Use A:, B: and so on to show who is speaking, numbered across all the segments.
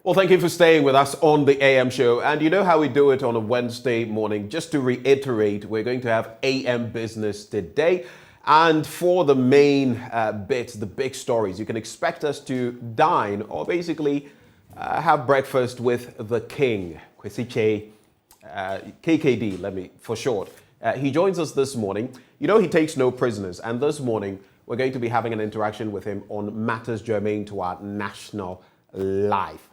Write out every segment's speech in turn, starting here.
A: Well, thank you for staying with us on the AM show. And you know how we do it on a Wednesday morning. Just to reiterate, we're going to have AM business today. And for the main bits, the big stories, you can expect us to dine or basically have breakfast with the king, Kwesi Che, KKD, for short. He joins us this morning. You know, he takes no prisoners. And this morning, we're going to be having an interaction with him on matters germane to our national life.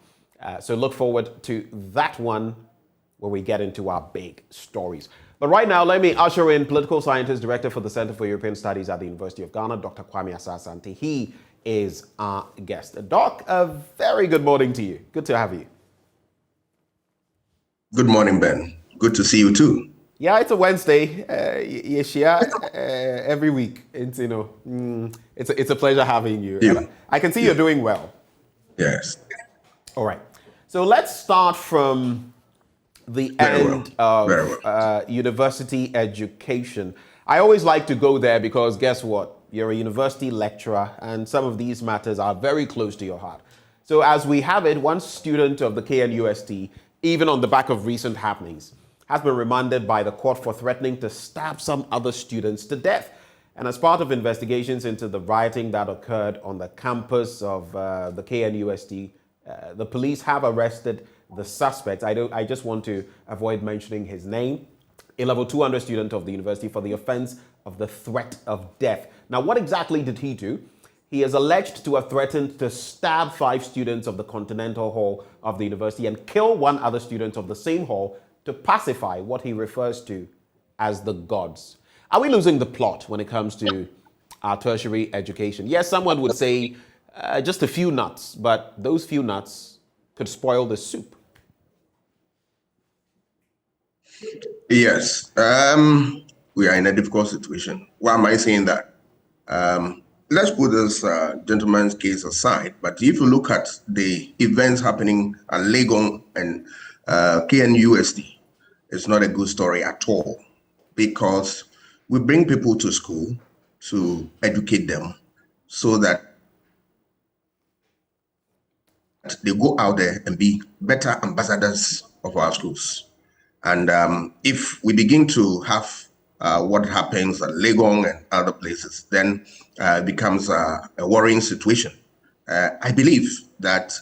A: So look forward to that one when we get into our big stories. But right now, let me usher in political scientist, director for the Center for European Studies at the University of Ghana, Dr. Kwame Asah-Asante. He is our guest. Doc, a very good morning to you. Good to have you.
B: Good morning, Ben. Good to see you too.
A: Yeah, it's a Wednesday. Every week. It's it's a pleasure having you.
B: You.
A: I can see you're doing well.
B: Yes.
A: All right. So let's start from the end of university education. I always like to go there because guess what? You're a university lecturer and some of these matters are very close to your heart. So as we have it, one student of the KNUST, even on the back of recent happenings, has been remanded by the court for threatening to stab some other students to death. And as part of investigations into the rioting that occurred on the campus of the KNUST, the police have arrested the suspect. I just want to avoid mentioning his name. A level 200 student of the university for the offense of the threat of death. Now, what exactly did he do? He is alleged to have threatened to stab 5 students of the Continental Hall of the university and kill 1 other student of the same hall to pacify what he refers to as the gods. Are we losing the plot when it comes to our tertiary education? Yes, someone would say just a few nuts, but those few nuts could spoil the soup.
B: Yes. We are in a difficult situation. Why am I saying that? Let's put this gentleman's case aside. But if you look at the events happening at Legon and KNUST, it's not a good story at all, because we bring people to school to educate them so that they go out there and be better ambassadors of our schools. And if we begin to have what happens at Legon and other places, then it becomes a worrying situation. I believe that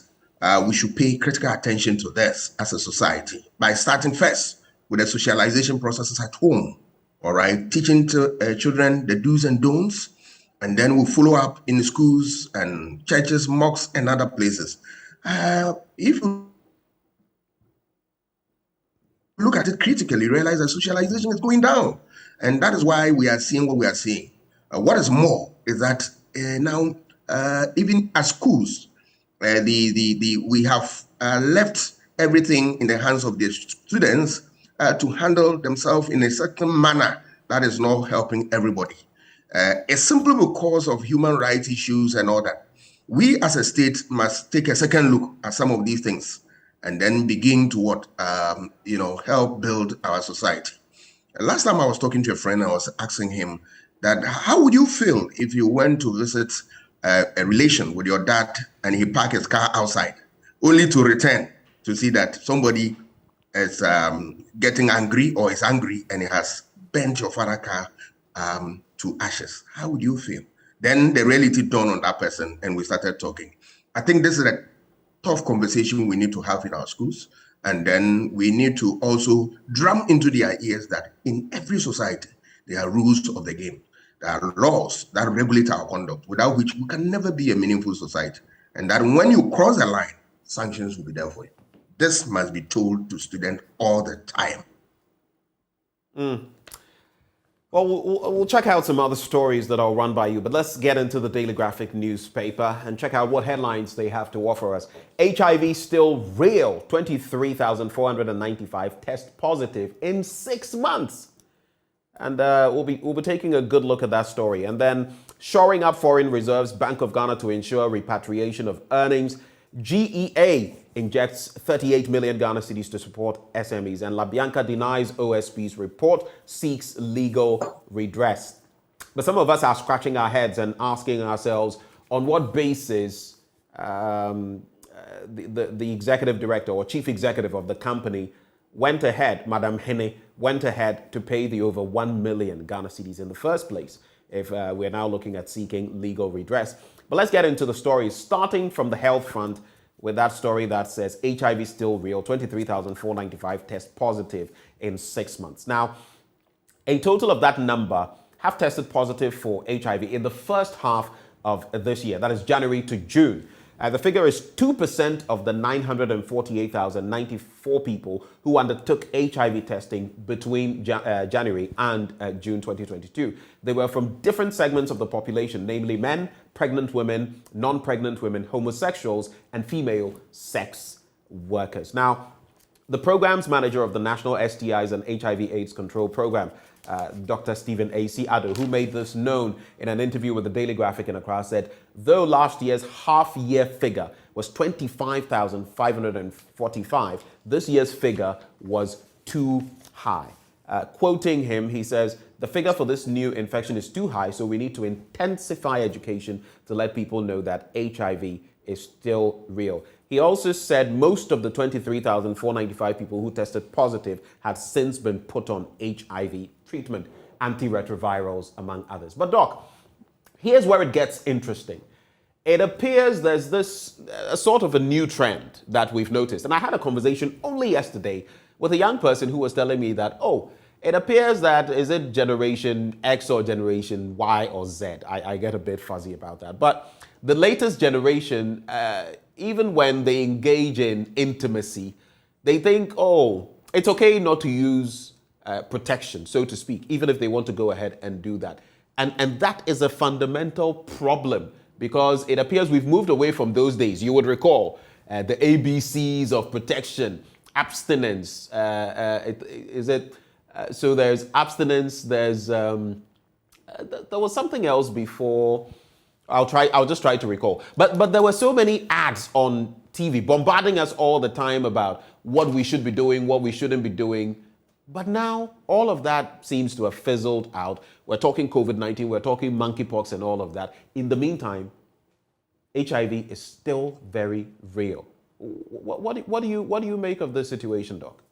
B: we should pay critical attention to this as a society by starting first with the socialization processes at home, all right? Teaching to children the do's and don'ts, and then we'll follow up in schools and churches, mosques, and other places. If you look at it critically, realize that socialization is going down. And that is why we are seeing what we are seeing. What is more is that now, even at schools, we have left everything in the hands of the students to handle themselves in a certain manner that is not helping everybody. It's simply because of human rights issues and all that. We as a state must take a second look at some of these things and then begin to help build our society. Last time I was talking to a friend, I was asking him that how would you feel if you went to visit a relation with your dad and he parked his car outside, only to return to see that somebody is getting angry or is angry and he has bent your father's car to ashes? How would you feel? Then the reality dawned on that person and we started talking. I think this is a tough conversation we need to have in our schools. And then we need to also drum into their ears that in every society, there are rules of the game. There are laws that regulate our conduct, without which we can never be a meaningful society. And that when you cross the line, sanctions will be there for you. This must be told to students all the time.
A: Well, we'll check out some other stories that I'll run by you, but let's get into the Daily Graphic newspaper and check out what headlines they have to offer us. HIV still real. 23,495 test positive in 6 months. And we'll be taking a good look at that story. And then shoring up foreign reserves, Bank of Ghana to ensure repatriation of earnings. GEA injects 38 million Ghana cedis to support SMEs. And LaBianca denies OSP's report, seeks legal redress. But some of us are scratching our heads and asking ourselves, on what basis the executive director or chief executive of the company went ahead, Madam Hene, went ahead to pay the over 1 million Ghana cedis in the first place, if we're now looking at seeking legal redress. But let's get into the story, starting from the health front with that story that says HIV still real, 23,495 test positive in 6 months. Now, a total of that number have tested positive for HIV in the first half of this year, that is January to June. The figure is 2% of the 948,094 people who undertook HIV testing between January and June 2022. They were from different segments of the population, namely men, pregnant women, non-pregnant women, homosexuals, and female sex workers. Now, the program's manager of the National STIs and HIV/AIDS Control Program, Dr. Stephen A.C. Addo, who made this known in an interview with the Daily Graphic in Accra, said, though last year's half-year figure was 25,545, this year's figure was too high. Quoting him, he says, the figure for this new infection is too high, so we need to intensify education to let people know that HIV is still real. He also said most of the 23,495 people who tested positive have since been put on HIV treatment, antiretrovirals, among others. But Doc, here's where it gets interesting. It appears there's this sort of a new trend that we've noticed. And I had a conversation only yesterday with a young person who was telling me that, it appears that, is it Generation X or Generation Y or Z? I get a bit fuzzy about that. But the latest generation, even when they engage in intimacy, they think, it's okay not to use protection, so to speak, even if they want to go ahead and do that. And that is a fundamental problem because it appears we've moved away from those days. You would recall the ABCs of protection, abstinence. So there's abstinence, there's, there was something else before. I'll just try to recall. But there were so many ads on TV bombarding us all the time about what we should be doing, what we shouldn't be doing. But now all of that seems to have fizzled out. We're talking COVID-19, we're talking monkeypox and all of that. In the meantime, HIV is still very real. What do you make of this situation, Doc?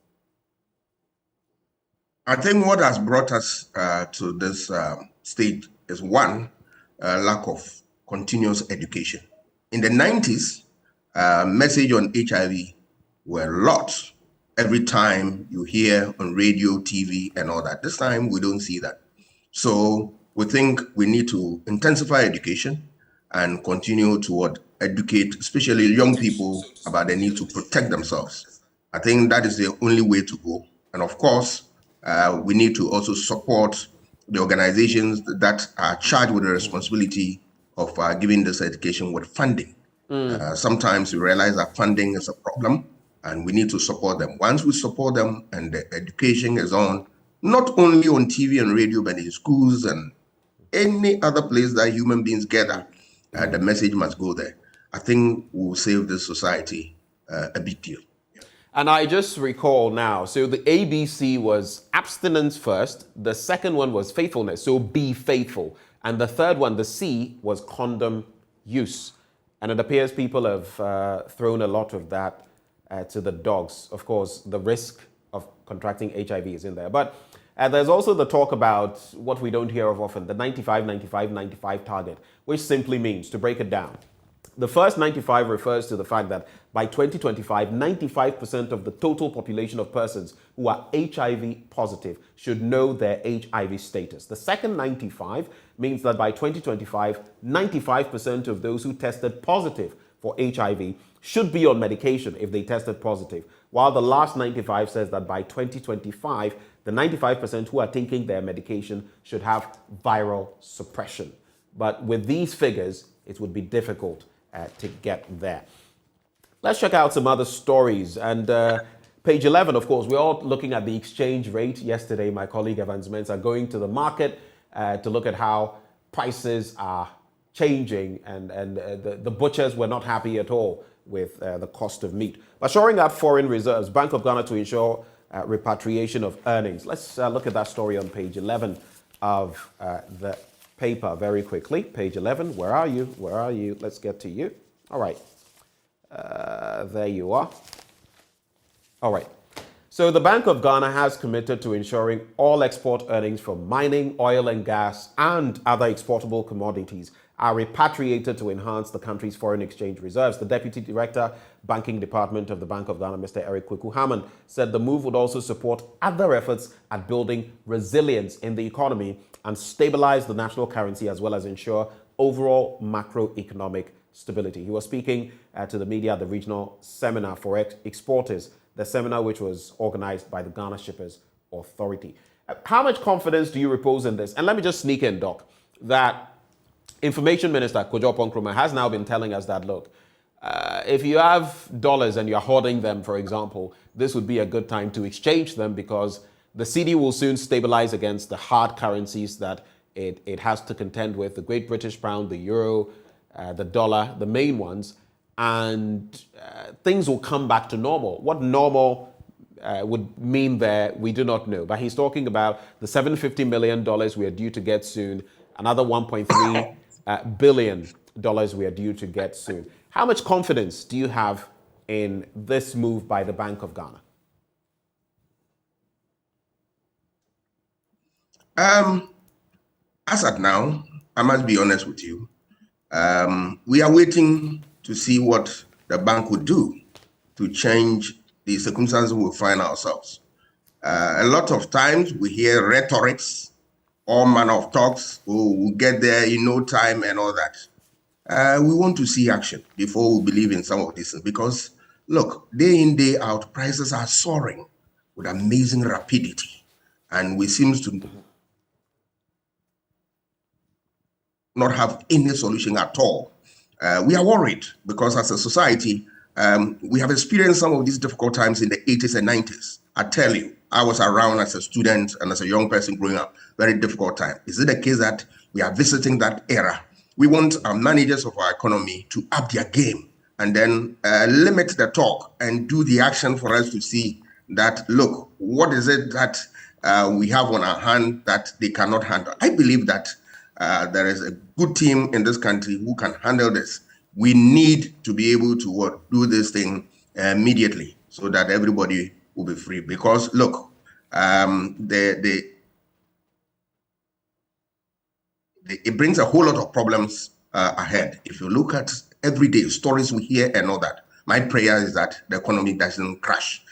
B: I think what has brought us to this state is one, lack of continuous education. In the 90s, message on HIV were lots. Every time you hear on radio, TV, and all that. This time, we don't see that. So we think we need to intensify education and continue to educate, especially young people, about the need to protect themselves. I think that is the only way to go. And of course, we need to also support the organizations that are charged with the responsibility of giving this education with funding. Sometimes we realize that funding is a problem and we need to support them. Once we support them and the education is on, not only on TV and radio, but in schools and any other place that human beings gather, the message must go there. I think we'll save this society a big deal.
A: And I just recall now, so the ABC was abstinence first, the second one was faithfulness, so be faithful. And the third one, the C, was condom use. And it appears people have thrown a lot of that to the dogs. Of course, the risk of contracting HIV is in there. But there's also the talk about what we don't hear of often, the 95-95-95 target, which simply means, to break it down, the first 95 refers to the fact that by 2025, 95% of the total population of persons who are HIV positive should know their HIV status. The second 95 means that by 2025, 95% of those who tested positive for HIV should be on medication if they tested positive, while the last 95 says that by 2025, the 95% who are taking their medication should have viral suppression. But with these figures, it would be difficult to get there. Let's check out some other stories. And page 11, of course, we're all looking at the exchange rate. Yesterday, my colleague Evans Mensah going to the market to look at how prices are changing. And the butchers were not happy at all with the cost of meat. But shoring up foreign reserves, Bank of Ghana to ensure repatriation of earnings. Let's look at that story on page 11 of the paper very quickly. Page 11, where are you? Where are you? Let's get to you. All right. There you are. All right. So the Bank of Ghana has committed to ensuring all export earnings from mining, oil and gas, and other exportable commodities are repatriated to enhance the country's foreign exchange reserves. The Deputy Director, Banking Department of the Bank of Ghana, Mr. Eric Kweku-Hammond, said the move would also support other efforts at building resilience in the economy and stabilize the national currency, as well as ensure overall macroeconomic stability. He was speaking to the media at the regional seminar for exporters, the seminar which was organized by the Ghana Shippers Authority. How much confidence do you repose in this? And let me just sneak in, Doc, that Information Minister Kojo Nkrumah has now been telling us that, look, if you have dollars and you're hoarding them, for example, this would be a good time to exchange them because the cedi will soon stabilize against the hard currencies that it has to contend with, the Great British Pound, the Euro, the dollar, the main ones, and things will come back to normal. What normal would mean there, we do not know. But he's talking about the $750 million we are due to get soon, another $1.3 billion we are due to get soon. How much confidence do you have in this move by the Bank of Ghana?
B: As at now, I must be honest with you. We are waiting to see what the bank would do to change the circumstances we find ourselves. A lot of times we hear rhetorics, all manner of talks, we'll get there in no time and all that. We want to see action before we believe in some of these things because, look, day in, day out, prices are soaring with amazing rapidity. And we seem to not have any solution at all. We are worried because as a society, we have experienced some of these difficult times in the 80s and 90s. I tell you, I was around as a student and as a young person growing up, very difficult time. Is it the case that we are visiting that era? We want our managers of our economy to up their game and then limit the talk and do the action for us to see that, look, what is it that we have on our hand that they cannot handle? I believe that there is a good team in this country who can handle this. We need to be able to do this thing immediately so that everybody will be free. Because look, it brings a whole lot of problems ahead. If you look at everyday stories we hear and all that, my prayer is that the economy doesn't crash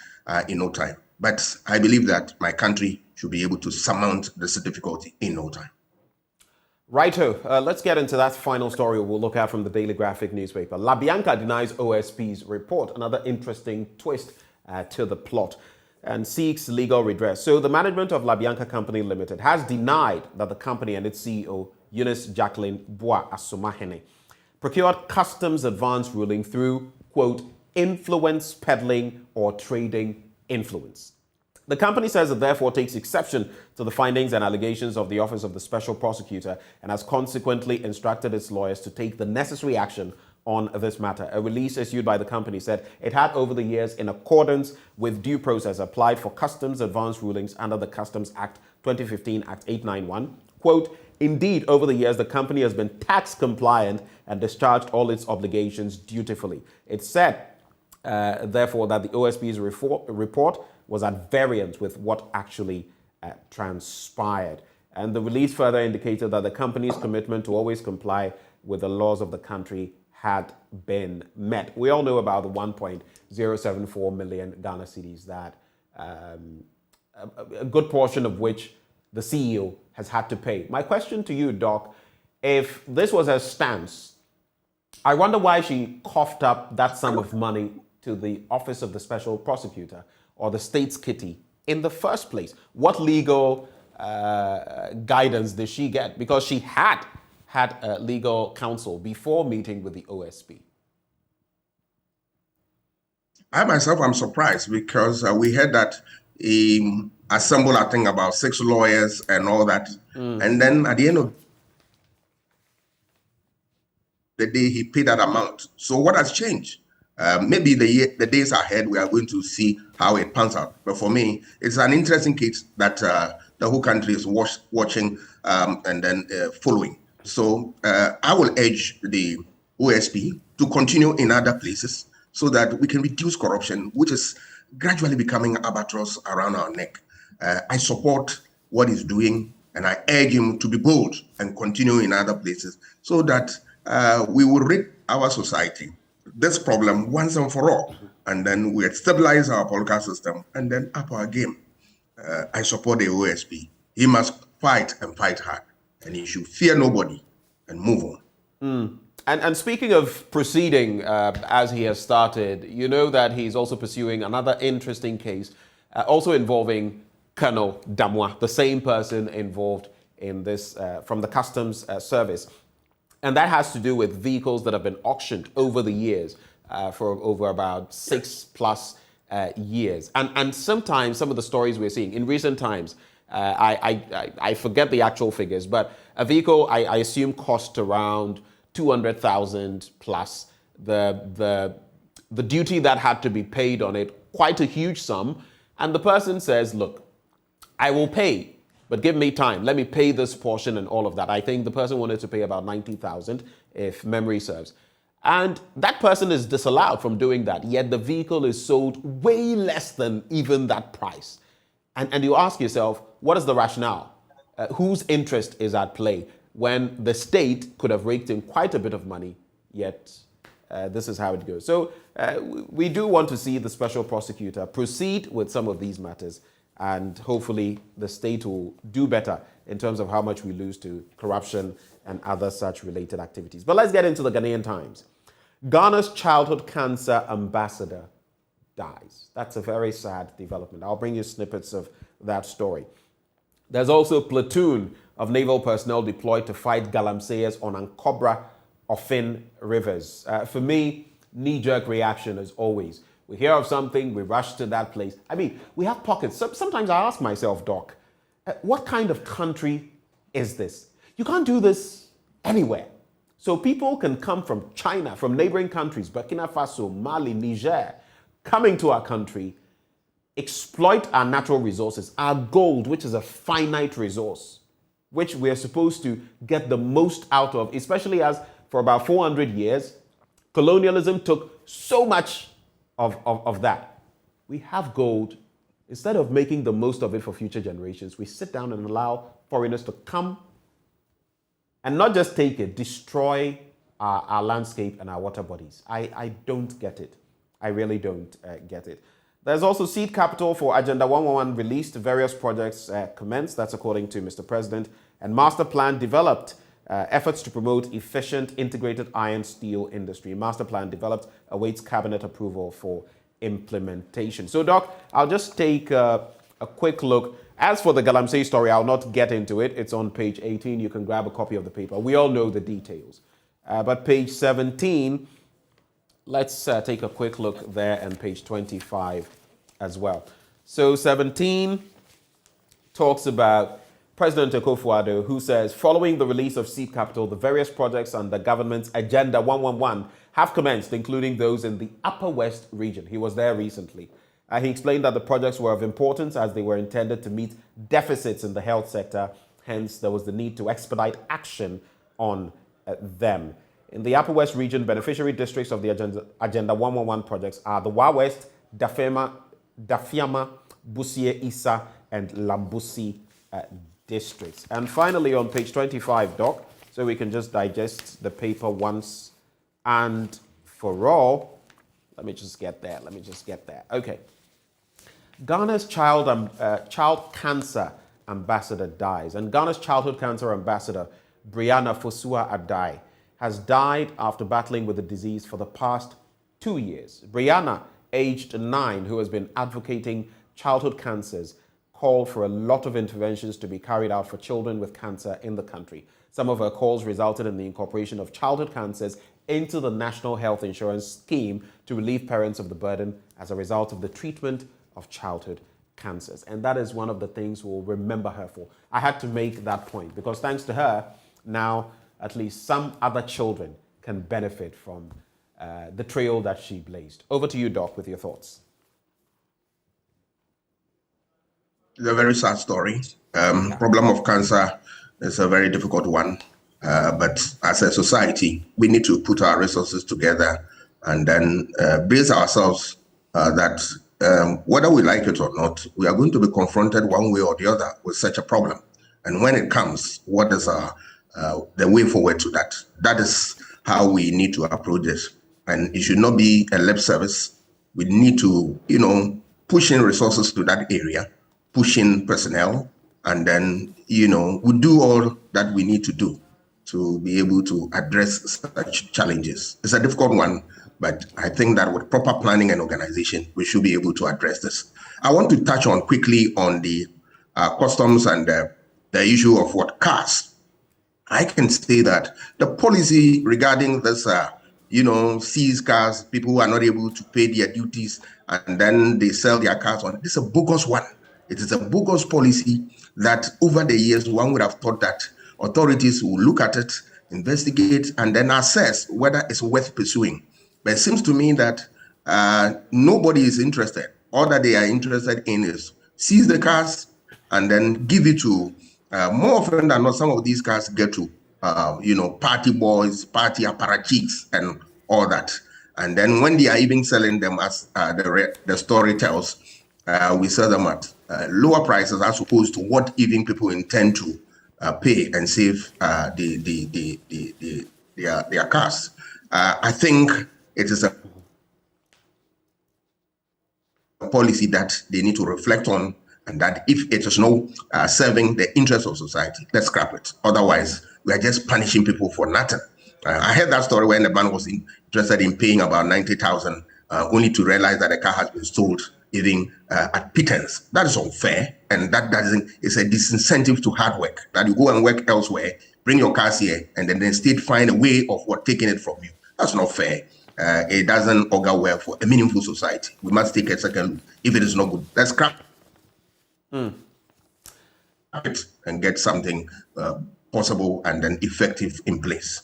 B: in no time. But I believe that my country should be able to surmount this difficulty in no time.
A: Righto, let's get into that final story we'll look at from the Daily Graphic newspaper. LaBianca denies OSP's report, another interesting twist to the plot, and seeks legal redress. So the management of LaBianca Company Limited has denied that the company and its CEO, Eunice Jacqueline Boa Asomahene, procured customs advance ruling through, quote, influence peddling or trading influence. The company says it therefore takes exception to the findings and allegations of the Office of the Special Prosecutor and has consequently instructed its lawyers to take the necessary action on this matter. A release issued by the company said it had over the years, in accordance with due process, applied for customs advance rulings under the Customs Act 2015, Act 891. Quote, indeed, over the years, the company has been tax compliant and discharged all its obligations dutifully. It said, therefore, that the OSP's report was at variance with what actually transpired. And the release further indicated that the company's commitment to always comply with the laws of the country had been met. We all know about the 1.074 million Ghana cedis that a good portion of which the CEO has had to pay. My question to you, Doc, if this was her stance, I wonder why she coughed up that sum of money to the Office of the Special Prosecutor or the state's kitty in the first place. What legal guidance did she get? Because she had legal counsel before meeting with the OSP.
B: I myself am surprised because we heard that he assembled, I think, about 6 lawyers and all that. And then at the end of the day, he paid that amount. So what has changed? Maybe the days ahead, we are going to see how it pans out. But for me, it's an interesting case that the whole country is watching and then following. So I will urge the OSP to continue in other places so that we can reduce corruption, which is gradually becoming an albatross around our neck. I support what he's doing, and I urge him to be bold and continue in other places so that we will rid our society this problem once and for all, and then we stabilize our political system and then up our game. I support the OSP. He must fight and fight hard, and he should fear nobody and move on.
A: And speaking of proceeding as he has started, you know that he's also pursuing another interesting case, also involving Colonel Damois, the same person involved in this from the Customs Service. And that has to do with vehicles that have been auctioned over the years for over about 6+ years. And sometimes some of the stories we're seeing in recent times, I forget the actual figures, but a vehicle I assume cost around 200,000 plus the duty that had to be paid on it, quite a huge sum. And the person says, look, I will pay, but give me time. Let me pay this portion and all of that. I think the person wanted to pay about 90,000 if memory serves. And that person is disallowed from doing that, yet the vehicle is sold way less than even that price. And you ask yourself, what is the rationale? Whose interest is at play when the state could have raked in quite a bit of money, yet this is how it goes. So we do want to see the special prosecutor proceed with some of these matters, and hopefully the state will do better in terms of how much we lose to corruption and other such related activities. But let's get into the Ghanaian Times. Ghana's childhood cancer ambassador dies. That's a very sad development. I'll bring you snippets of that story. There's also a platoon of naval personnel deployed to fight galamseyers on Ankobra, Ofin rivers. For me, knee-jerk reaction as always. We hear of something, we rush to that place. I mean, we have pockets. Sometimes I ask myself, Doc, what kind of country is this? You can't do this anywhere. So people can come from China, from neighboring countries, Burkina Faso, Mali, Niger, coming to our country, exploit our natural resources, our gold, which is a finite resource, which we are supposed to get the most out of, especially as for about 400 years, colonialism took so much of that. We have gold. Instead of making the most of it for future generations, we sit down and allow foreigners to come and not just take it, destroy our landscape and our water bodies. I don't get it. I really don't get it. There's also seed capital for Agenda 111 released. Various projects commenced. That's according to Mr. President. And master plan developed. Efforts to promote efficient integrated iron steel industry. Master plan developed, awaits cabinet approval for implementation. So, Doc, I'll just take a quick look. As for the Galamsey story, I'll not get into it. It's on page 18. You can grab a copy of the paper. We all know the details. But page 17, let's take a quick look there, and page 25 as well. So 17 talks about President Akufo-Addo, who says, following the release of seed capital, the various projects under government's Agenda 111 have commenced, including those in the Upper West region. He was there recently. He explained that the projects were of importance as they were intended to meet deficits in the health sector. Hence, there was the need to expedite action on them. In the Upper West region, beneficiary districts of the Agenda 111 projects are the Wa West, Dafiama, Busie Isa, and Lambusi districts. And finally, on page 25, Doc, so we can just digest the paper once and for all. Let me just get there. Okay. Ghana's child cancer ambassador dies. And Ghana's childhood cancer ambassador, Brianna Fosua Adai, has died after battling with the disease for the past 2 years. Brianna, aged 9, who has been advocating childhood cancers, called for a lot of interventions to be carried out for children with cancer in the country. Some of her calls resulted in the incorporation of childhood cancers into the National Health Insurance Scheme to relieve parents of the burden as a result of the treatment of childhood cancers. And that is one of the things we'll remember her for. I had to make that point because thanks to her, now at least some other children can benefit from the trail that she blazed. Over to you, Doc, with your thoughts.
B: It's a very sad story. Problem of cancer is a very difficult one. But as a society, we need to put our resources together and then brace ourselves that whether we like it or not, we are going to be confronted one way or the other with such a problem. And when it comes, what is the way forward to that? That is how we need to approach this. And it should not be a lip service. We need to, push in resources to that area, push in personnel, and then, we do all that we need to do to be able to address such challenges. It's a difficult one, but I think that with proper planning and organization, we should be able to address this. I want to touch on quickly on the customs and the issue of what cars. I can say that the policy regarding this, seize cars, people who are not able to pay their duties, and then they sell their cars on. This is a bogus one. It is a bogus policy that over the years, one would have thought that authorities will look at it, investigate, and then assess whether it's worth pursuing. But it seems to me that nobody is interested. All that they are interested in is seize the cars and then give it to, more often than not, some of these cars get to, party boys, party apparatchiks, and all that. And then when they are even selling them, as the story tells, we sell them at lower prices as opposed to what even people intend to pay and save their cars. I think it is a policy that they need to reflect on, and that if it is not serving the interests of society, let's scrap it. Otherwise, we are just punishing people for nothing. I heard that story when the man was interested in paying about 90,000, only to realize that the car has been sold even at pittance. That is unfair, and it's a disincentive to hard work. That you go and work elsewhere, bring your cars here, and then the state find a way of taking it from you. That's not fair. It doesn't augur well for a meaningful society. We must take a second look. If it is not good, let's scrap it and get something possible and then effective in place.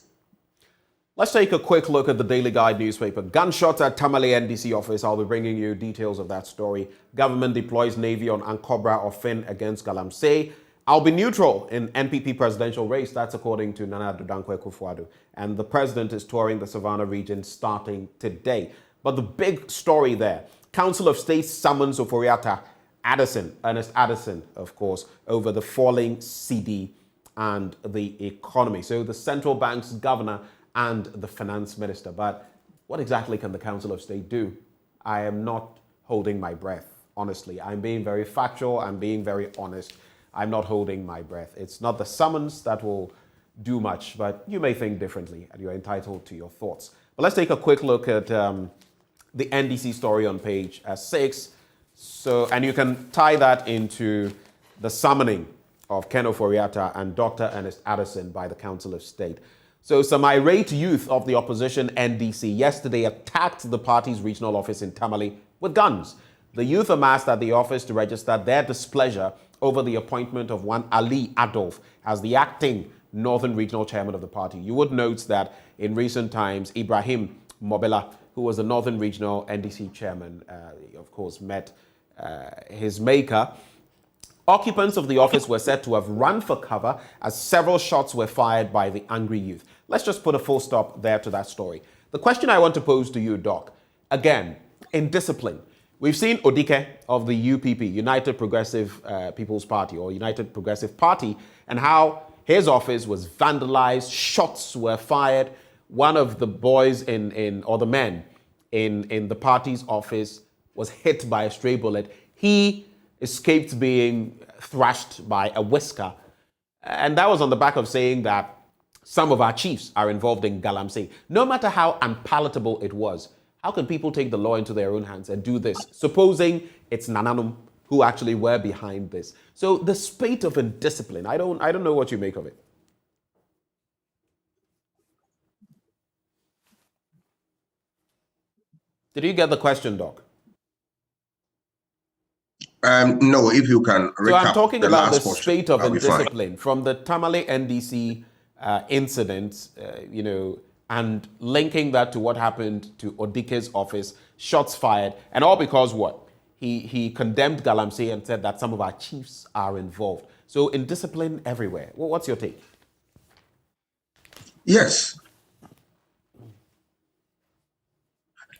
A: Let's take a quick look at the Daily Guide newspaper. Gunshots at Tamale NDC office. I'll be bringing you details of that story. Government deploys Navy on Ankobra or Fin against Galamsey. I'll be neutral in NPP presidential race. That's according to Nana Addo Dankwa Akufo-Addo. And the president is touring the Savannah region starting today. But the big story there, Council of State summons Ofori-Atta Addison, Ernest Addison, of course, over the falling cedi and the economy. So the central bank's governor and the finance minister. But what exactly can the Council of State do? I am not holding my breath, honestly. I'm being very factual. I'm being very honest. I'm not holding my breath. It's not the summons that will do much, but you may think differently and you're entitled to your thoughts. But let's take a quick look at the NDC story on page 6. And you can tie that into the summoning of Ken Ofori-Atta and Dr. Ernest Addison by the Council of State. So some irate youth of the opposition NDC yesterday attacked the party's regional office in Tamale with guns. The youth amassed at the office to register their displeasure over the appointment of one Ali Adolf as the acting Northern Regional Chairman of the party. You would note that in recent times, Ibrahim Mobela, who was the Northern Regional NDC Chairman, of course, met his maker. Occupants of the office were said to have run for cover as several shots were fired by the angry youth. Let's just put a full stop there to that story. The question I want to pose to you, Doc, again, in discipline, we've seen Odike of the UPP, United Progressive People's Party, or United Progressive Party, and how his office was vandalized, shots were fired. One of the boys or the men in the party's office was hit by a stray bullet. He escaped being thrashed by a whisker. And that was on the back of saying that some of our chiefs are involved in Galamsey. No matter how unpalatable it was, how can people take the law into their own hands and do this, supposing it's Nananum who actually were behind this? So the spate of indiscipline, I don't know what you make of it. Did you get the question, Doc?
B: No, if you can recap.
A: So I'm talking about the
B: portion,
A: spate of indiscipline from the Tamale NDC incident, and linking that to what happened to Odike's office, shots fired, and all because what? He condemned Galamsey and said that some of our chiefs are involved. So indiscipline everywhere. Well, what's your take?
B: Yes.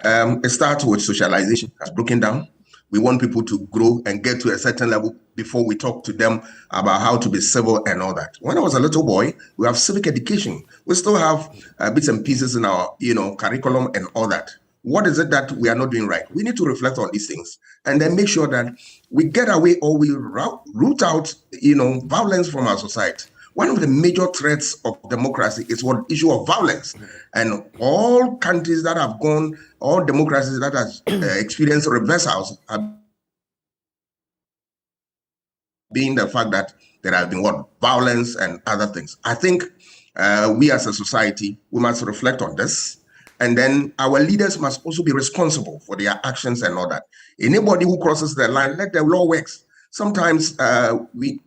B: It starts with socialization, has broken down. We want people to grow and get to a certain level before we talk to them about how to be civil and all that. When I was a little boy, we have civic education. We still have bits and pieces in our, curriculum and all that. What is it that we are not doing right? We need to reflect on these things and then make sure that we get away or we root out, violence from our society. One of the major threats of democracy is what issue of violence. And all countries that have gone, all democracies that have experienced reversals have been the fact that there has been violence and other things. I think we as a society, we must reflect on this. And then our leaders must also be responsible for their actions and all that. Anybody who crosses the line, let the law work. Sometimes we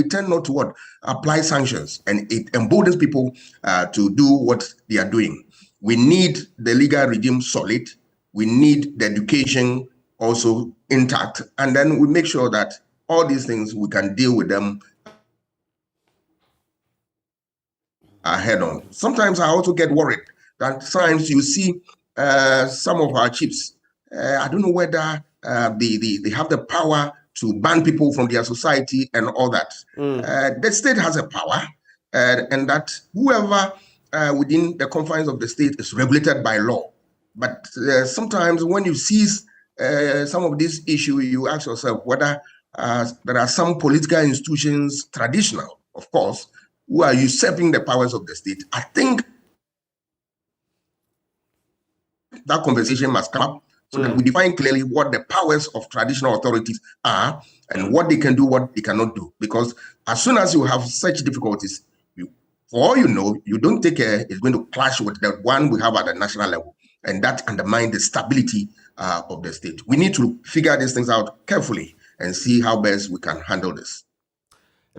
B: tend not to apply sanctions, and it emboldens people to do what they are doing. We need the legal regime solid. We need the education also intact, and then we make sure that all these things we can deal with them head on. Sometimes I also get worried that times you see some of our chiefs. I don't know whether they have the power to ban people from their society and all that. The state has a power, and that whoever within the confines of the state is regulated by law. But sometimes when you see some of these issues, you ask yourself whether there are some political institutions, traditional, of course, who are usurping the powers of the state. I think that conversation must come up so that we define clearly what the powers of traditional authorities are and what they can do, what they cannot do. Because as soon as you have such difficulties, for all you know, you don't take care, it's going to clash with the one we have at the national level. And that undermines the stability of the state. We need to figure these things out carefully and see how best we can handle this.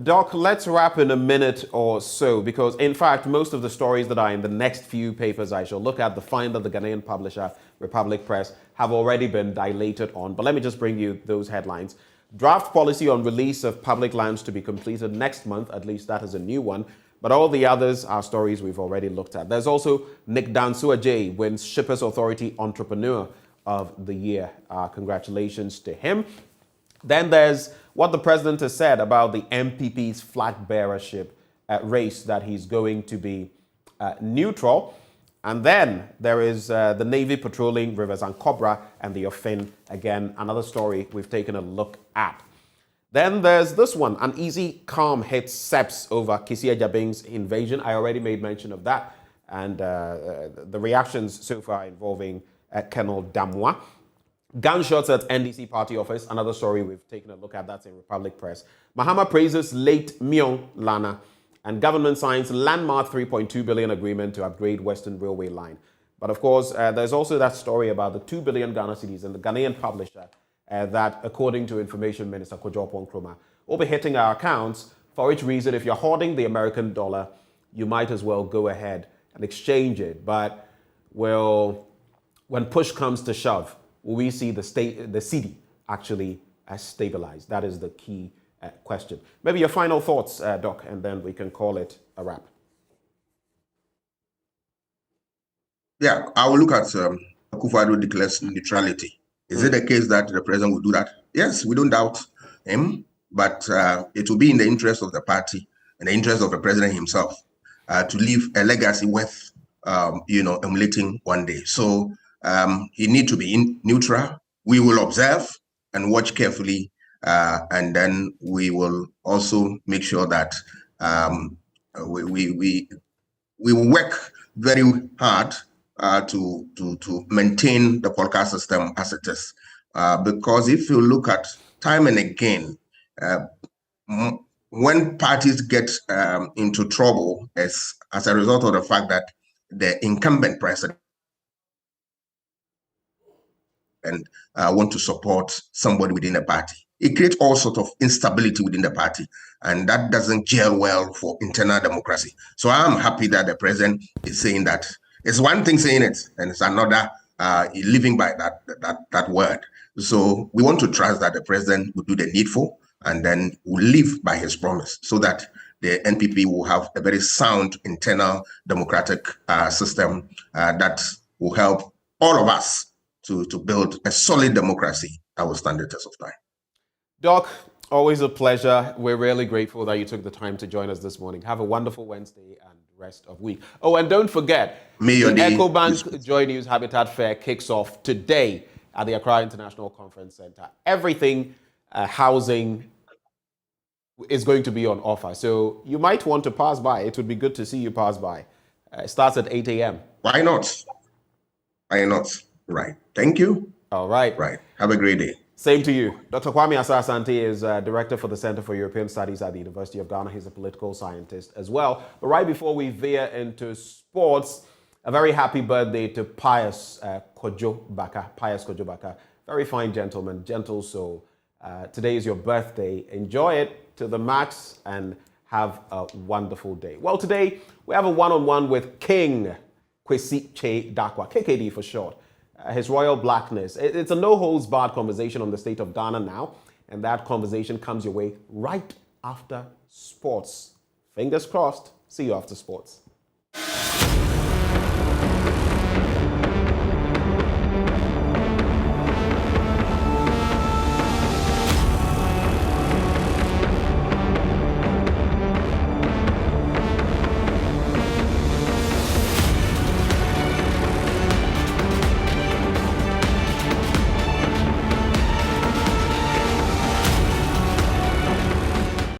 A: Doc, let's wrap in a minute or so, because in fact, most of the stories that are in the next few papers I shall look at, the find of the Ghanaian publisher, Republic Press, have already been dilated on. But let me just bring you those headlines. Draft policy on release of public lands to be completed next month, at least that is a new one. But all the others are stories we've already looked at. There's also Nick Danso-Adjei wins Shippers Authority Entrepreneur of the Year. Congratulations to him. Then there's what the president has said about the MPP's flag bearership race, that he's going to be neutral. And then there is the Navy patrolling Rivers Ankobra and the Ofin. Again, another story we've taken a look at. Then there's this one. Uneasy calm hits SEPS over Kisia Jabing's invasion. I already made mention of that. And the reactions so far involving Colonel Damwa. Gunshots at NDC party office, another story we've taken a look at, that's in Republic Press. Mahama praises late Myong Lana, and government signs landmark 3.2 billion agreement to upgrade Western Railway line. But of course, there's also that story about the 2 billion Ghana cedis and the Ghanaian publisher that, according to Information Minister Kojo Nkrumah, will be hitting our accounts, for which reason, if you're hoarding the American dollar, you might as well go ahead and exchange it. But, well, when push comes to shove, we see the cedi actually stabilized? That is the key question. Maybe your final thoughts, Doc, and then we can call it a wrap.
B: Yeah, I will look at Akufo-Addo declares neutrality. Is it the case that the president will do that? Yes, we don't doubt him, but it will be in the interest of the party and the interest of the president himself to leave a legacy worth, emulating one day. So he needs to be neutral. We will observe and watch carefully, and then we will also make sure that we will work very hard to maintain the political system as it is. Because if you look at time and again, when parties get into trouble as a result of the fact that the incumbent president and want to support somebody within the party, it creates all sorts of instability within the party, and that doesn't gel well for internal democracy. So I'm happy that the president is saying that. It's one thing saying it, and it's another living by that word. So we want to trust that the president will do the needful, and then will live by his promise, so that the NPP will have a very sound internal democratic system that will help all of us to build a solid democracy that will stand the test of time.
A: Doc, always a pleasure. We're really grateful that you took the time to join us this morning. Have a wonderful Wednesday and rest of week. Oh, and don't forget, the EcoBank Joy News Habitat Fair kicks off today at the Accra International Conference Center. Everything, housing, is going to be on offer. So you might want to pass by. It would be good to see you pass by. It starts at 8 a.m.
B: Why not? Why not? Right. Thank you.
A: All right.
B: Right. Have a great day.
A: Same to you. Dr. Kwame Asah-Asante is Director for the Center for European Studies at the University of Ghana. He's a political scientist as well. But right before we veer into sports, a very happy birthday to Pius Kojo Baka. Pius Kojo Baka. Very fine gentleman, gentle soul. Today is your birthday. Enjoy it to the max and have a wonderful day. Well, today we have a one-on-one with King Kwesi Che Darkwah, KKD for short. His Royal Blackness. It's a no-holds-barred conversation on the state of Ghana now, and that conversation comes your way right after sports. Fingers crossed. See you after sports.